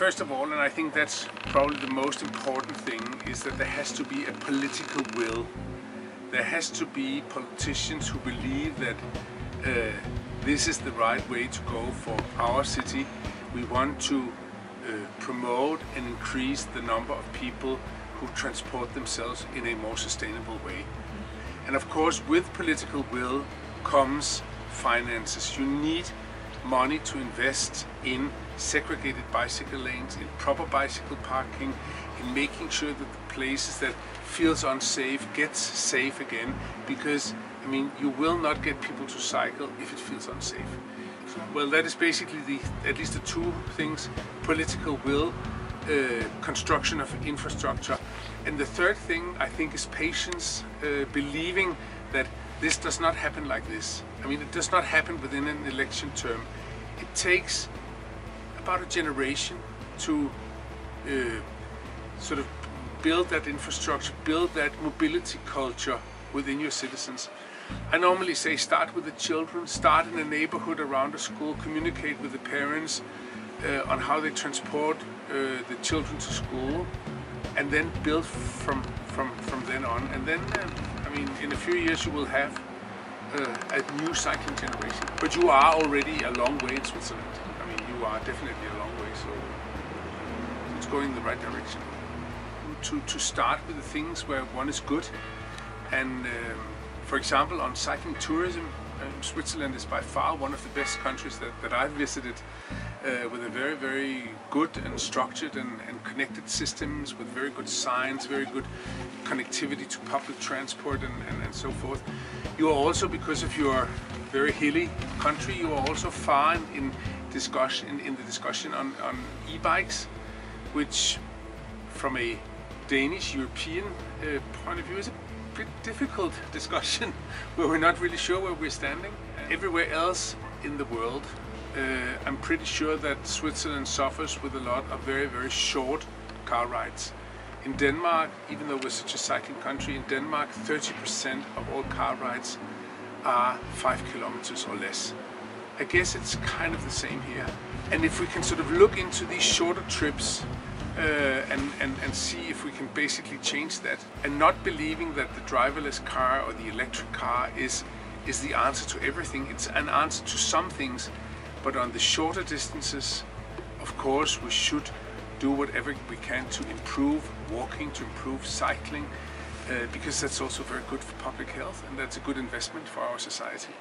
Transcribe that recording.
first of all, and I think that's probably the most important thing, is that there has to be a political will. There has to be politicians who believe that this is the right way to go for our city. We want to promote and increase the number of people who transport themselves in a more sustainable way. And of course, with political will comes finances. You need money to invest in segregated bicycle lanes, in proper bicycle parking, in making sure that the places that feels unsafe gets safe again, because I mean, you will not get people to cycle if it feels unsafe. Well, that is basically at least the two things: political will, construction of infrastructure, and the third thing I think is patience, believing that this does not happen like this. I mean, it does not happen within an election term. It takes about a generation to sort of build that infrastructure, build that mobility culture within your citizens. I normally say start with the children, start in a neighborhood around a school, communicate with the parents on how they transport the children to school, and then build from then on. And then, I mean, in a few years you will have a new cycling generation. But you are already a long way in Switzerland. I mean, you are definitely a long way, so it's going in the right direction. To start with the things where one is good, and for example, on cycling tourism, Switzerland is by far one of the best countries that I've visited, with a very, very good and structured and connected systems, with very good signs, very good connectivity to public transport and so forth. You are also, because of your very hilly country, you are also far in the discussion on e-bikes, which from a Danish, European point of view is a pretty difficult discussion where we're not really sure where we're standing. Everywhere else in the world, I'm pretty sure that Switzerland suffers with a lot of very, very short car rides. In Denmark, even though we're such a cycling country, in Denmark 30% of all car rides are 5 kilometers or less. I guess it's kind of the same here. And if we can sort of look into these shorter trips and see if we can basically change that, and not believing that the driverless car or the electric car is the answer to everything. It's an answer to some things, but on the shorter distances, of course, we should do whatever we can to improve walking, to improve cycling, because that's also very good for public health, and that's a good investment for our society.